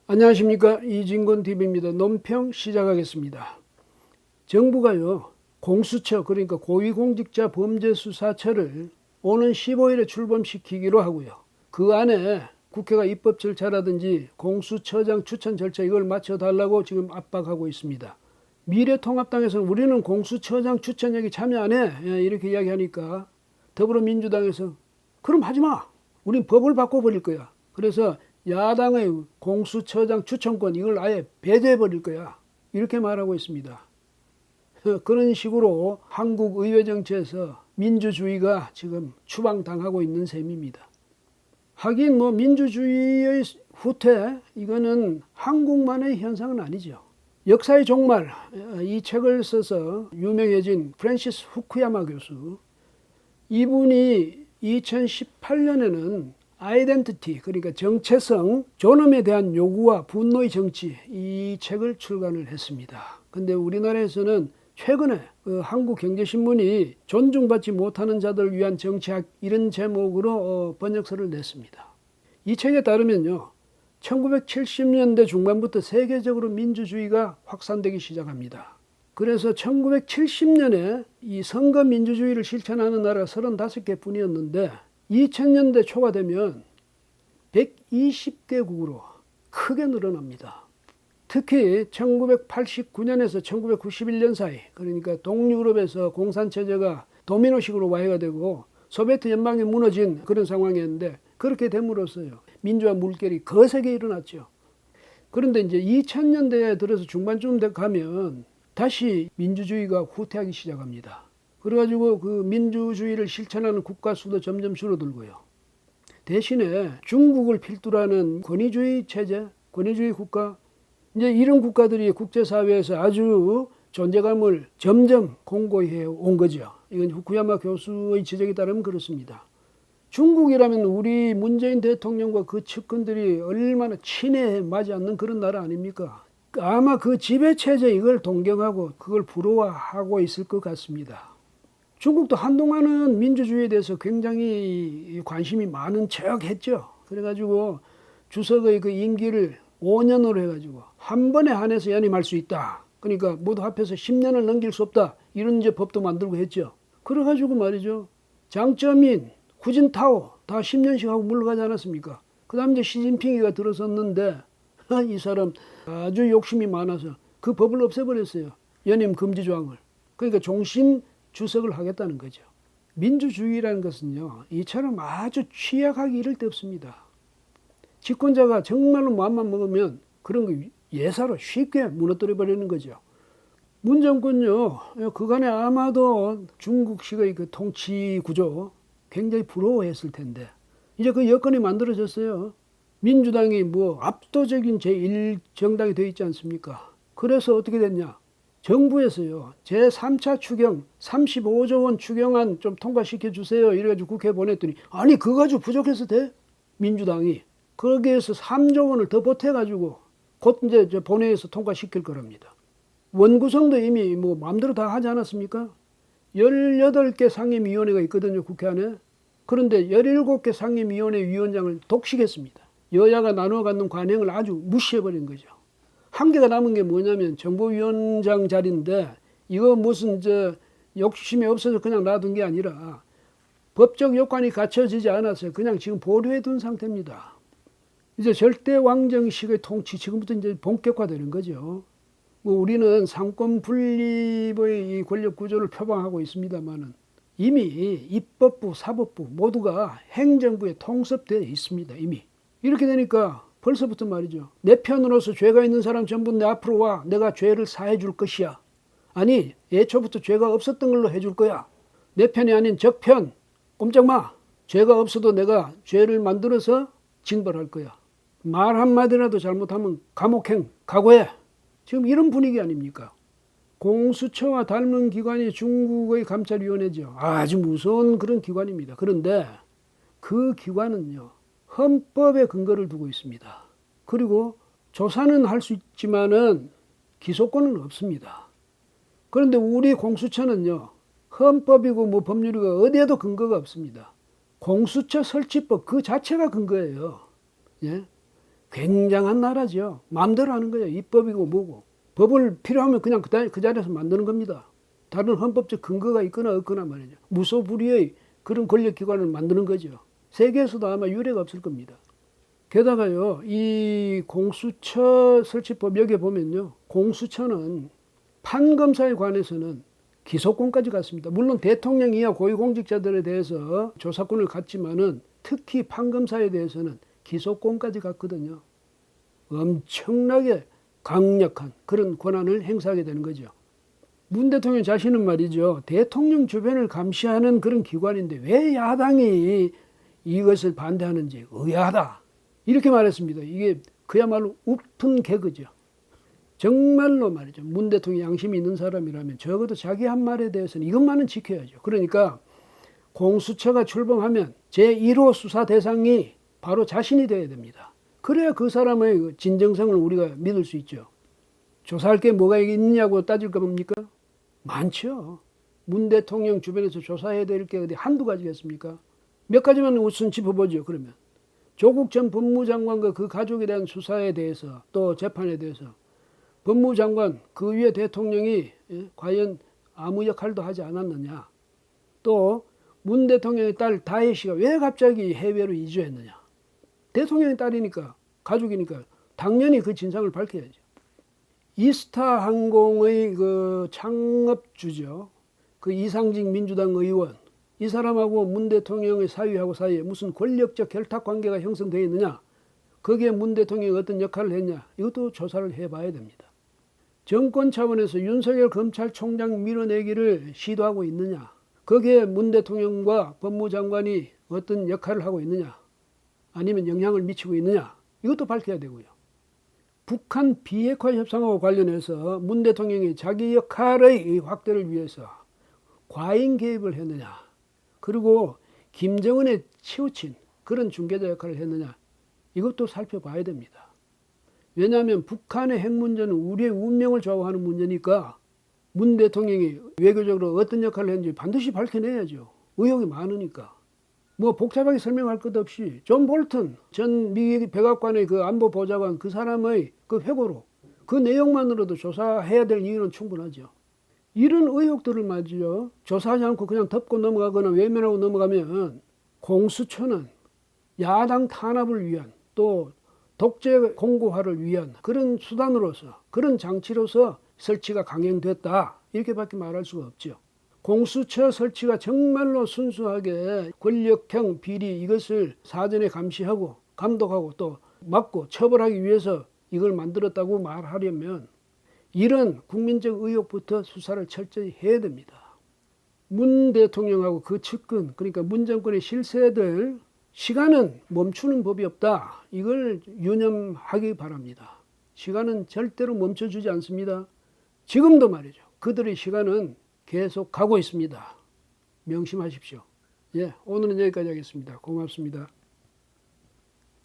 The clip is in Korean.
안녕하십니까, 이진권TV입니다. 논평 시작하겠습니다. 정부가요, 공수처, 그러니까 고위공직자 범죄수사처를 오는 15일에 출범시키기로 하고요. 그 안에 국회가 입법 절차라든지 공수처장 추천 절차 이걸 맞춰달라고 지금 압박하고 있습니다. 미래통합당에서는 우리는 공수처장 추천 여기 참여 안 해, 이렇게 이야기하니까 더불어민주당에서 그럼 하지마, 우린 법을 바꿔버릴 거야. 그래서 야당의 공수처장 추천권 이걸 아예 배제해버릴 거야, 이렇게 말하고 있습니다. 그런 식으로 한국 의회 정치에서 민주주의가 지금 추방당하고 있는 셈입니다. 하긴 뭐 민주주의의 후퇴, 이거는 한국만의 현상은 아니죠. 역사의 종말, 이 책을 써서 유명해진 프랜시스 후쿠야마 교수, 이분이 2018년에는 아이덴티티, 그러니까 정체성, 존엄에 대한 요구와 분노의 정치, 이 책을 출간을 했습니다. 근데 우리나라에서는 최근에 한국경제신문이 존중받지 못하는 자들을 위한 정치학, 이런 제목으로 번역서를 냈습니다. 이 책에 따르면요, 1970년대 중반부터 세계적으로 민주주의가 확산되기 시작합니다. 그래서 1970년에 이 선거 민주주의를 실천하는 나라가 35개 뿐이었는데 2000년대 초가 되면 120개국으로 크게 늘어납니다. 특히 1989년에서 1991년 사이, 그러니까 동유럽에서 공산체제가 도미노식으로 와해가 되고 소비에트 연방이 무너진 그런 상황이었는데, 그렇게 됨으로써요, 민주화 물결이 거세게 일어났죠. 그런데 이제 2000년대에 들어서 중반쯤 가면 다시 민주주의가 후퇴하기 시작합니다. 그래가지고 그 민주주의를 실천하는 국가 수도 점점 줄어들고요. 대신에 중국을 필두로 하는 권위주의 체제, 권위주의 국가, 이제 이런 국가들이 국제사회에서 아주 존재감을 점점 공고히 해온 거죠. 이건 후쿠야마 교수의 지적에 따르면 그렇습니다. 중국이라면 우리 문재인 대통령과 그 측근들이 얼마나 친해 맞지 않는 그런 나라 아닙니까? 아마 그 지배체제 이걸 동경하고 그걸 부러워하고 있을 것 같습니다. 중국도 한동안은 민주주의에 대해서 굉장히 관심이 많은 척 했죠. 그래가지고 주석의 그 임기를 5년으로 해가지고 한 번에 한해서 연임할 수 있다. 그러니까 모두 합해서 10년을 넘길 수 없다. 이런 이제 법도 만들고 했죠. 그래가지고 말이죠, 장쩌민, 후진타오 다 10년씩 하고 물러가지 않았습니까? 그 다음 이제 시진핑이가 들어섰는데 이 사람 아주 욕심이 많아서 그 법을 없애버렸어요. 연임 금지 조항을. 그러니까 종신 주석을 하겠다는 거죠. 민주주의라는 것은요, 이처럼 아주 취약하기 이를 데 없습니다. 집권자가 정말로 마음만 먹으면 그런 거 예사로 쉽게 무너뜨려 버리는 거죠. 문 정권요, 그간에 아마도 중국식의 그 통치 구조 굉장히 부러워했을 텐데 이제 그 여건이 만들어졌어요. 민주당이 뭐 압도적인 제1정당이 되어 있지 않습니까? 그래서 어떻게 됐냐? 정부에서요, 제3차 추경 35조 원 추경안 좀 통과시켜 주세요 이래가지고 국회에 보냈더니, 아니 그거 가지고 부족해서 돼? 민주당이 거기에서 3조 원을 더 보태가지고 곧 이제 본회의에서 통과시킬 거랍니다. 원구성도 이미 뭐 마음대로 다 하지 않았습니까? 18개 상임위원회가 있거든요, 국회 안에. 그런데 17개 상임위원회 위원장을 독식했습니다. 여야가 나누어 갖는 관행을 아주 무시해버린 거죠. 한계가 남은 게 뭐냐면 정보위원장 자리인데, 이거 무슨 욕심이 없어서 그냥 놔둔 게 아니라 법적 요건이 갖춰지지 않아서 그냥 지금 보류해 둔 상태입니다. 이제 절대 왕정식의 통치 지금부터 이제 본격화되는 거죠. 뭐 우리는 상권 분립의 이 권력 구조를 표방하고 있습니다만은 이미 입법부, 사법부 모두가 행정부에 통섭되어 있습니다. 이미. 이렇게 되니까 벌써부터 말이죠, 내 편으로서 죄가 있는 사람 전부 내 앞으로 와, 내가 죄를 사해 줄 것이야. 아니, 애초부터 죄가 없었던 걸로 해줄 거야. 내 편이 아닌 적편, 꼼짝 마. 죄가 없어도 내가 죄를 만들어서 징벌할 거야. 말 한마디라도 잘못하면 감옥행, 각오해. 지금 이런 분위기 아닙니까? 공수처와 닮은 기관이 중국의 감찰위원회죠. 아주 무서운 그런 기관입니다. 그런데 그 기관은요, 헌법에 근거를 두고 있습니다. 그리고 조사는 할 수 있지만은 기소권은 없습니다. 그런데 우리 공수처는요, 헌법이고 뭐 법률이고 어디에도 근거가 없습니다. 공수처 설치법 그 자체가 근거예요. 예? 굉장한 나라죠. 마음대로 하는 거예요. 입법이고 뭐고. 법을 필요하면 그냥 그 자리에서 만드는 겁니다. 다른 헌법적 근거가 있거나 없거나 말이죠. 무소불위의 그런 권력기관을 만드는 거죠. 세계에서도 아마 유례가 없을 겁니다. 게다가요, 이 공수처 설치법 여기에 보면요, 공수처는 판검사에 관해서는 기소권까지 갔습니다. 물론 대통령 이하 고위공직자들에 대해서 조사권을 갖지만은 특히 판검사에 대해서는 기소권까지 갔거든요. 엄청나게 강력한 그런 권한을 행사하게 되는 거죠. 문 대통령 자신은 말이죠, 대통령 주변을 감시하는 그런 기관인데 왜 야당이 이것을 반대하는지 의아하다, 이렇게 말했습니다. 이게 그야말로 우픈 개그죠. 정말로 말이죠, 문 대통령이 양심이 있는 사람이라면 적어도 자기 한 말에 대해서는 이것만은 지켜야죠. 그러니까 공수처가 출범하면 제1호 수사 대상이 바로 자신이 되어야 됩니다. 그래야 그 사람의 진정성을 우리가 믿을 수 있죠. 조사할 게 뭐가 있느냐고 따질 겁니까? 많죠. 문 대통령 주변에서 조사해야 될 게 어디 한두 가지겠습니까? 몇 가지만 우선 짚어보죠. 그러면 조국 전 법무장관과 그 가족에 대한 수사에 대해서, 또 재판에 대해서 법무장관 그 위에 대통령이 과연 아무 역할도 하지 않았느냐. 또 문 대통령의 딸 다혜 씨가 왜 갑자기 해외로 이주했느냐. 대통령의 딸이니까, 가족이니까 당연히 그 진상을 밝혀야죠. 이스타 항공의 그 창업주죠. 그 이상직 민주당 의원, 이 사람하고 문 대통령의 사위에 무슨 권력적 결탁 관계가 형성되어 있느냐, 거기에 문 대통령이 어떤 역할을 했냐, 이것도 조사를 해봐야 됩니다. 정권 차원에서 윤석열 검찰총장 밀어내기를 시도하고 있느냐, 거기에 문 대통령과 법무장관이 어떤 역할을 하고 있느냐, 아니면 영향을 미치고 있느냐, 이것도 밝혀야 되고요. 북한 비핵화 협상과 관련해서 문 대통령이 자기 역할의 확대를 위해서 과잉 개입을 했느냐, 그리고 김정은에 치우친 그런 중개자 역할을 했느냐, 이것도 살펴봐야 됩니다. 왜냐하면 북한의 핵 문제는 우리의 운명을 좌우하는 문제니까 문 대통령이 외교적으로 어떤 역할을 했는지 반드시 밝혀내야죠. 의혹이 많으니까. 뭐 복잡하게 설명할 것 없이 존 볼턴 전 미 백악관의 그 안보보좌관, 그 사람의 그 회고로 그 내용만으로도 조사해야 될 이유는 충분하죠. 이런 의혹들을 말이죠, 조사하지 않고 그냥 덮고 넘어가거나 외면하고 넘어가면 공수처는 야당 탄압을 위한, 또 독재 공고화를 위한 그런 수단으로서, 그런 장치로서 설치가 강행됐다, 이렇게밖에 말할 수가 없죠. 공수처 설치가 정말로 순수하게 권력형 비리, 이것을 사전에 감시하고 감독하고 또 막고 처벌하기 위해서 이걸 만들었다고 말하려면 이런 국민적 의혹부터 수사를 철저히 해야 됩니다. 문 대통령하고 그 측근, 그러니까 문 정권의 실세들, 시간은 멈추는 법이 없다, 이걸 유념하기 바랍니다. 시간은 절대로 멈춰주지 않습니다. 지금도 말이죠, 그들의 시간은 계속 가고 있습니다. 명심하십시오. 오늘은 여기까지 하겠습니다. 고맙습니다.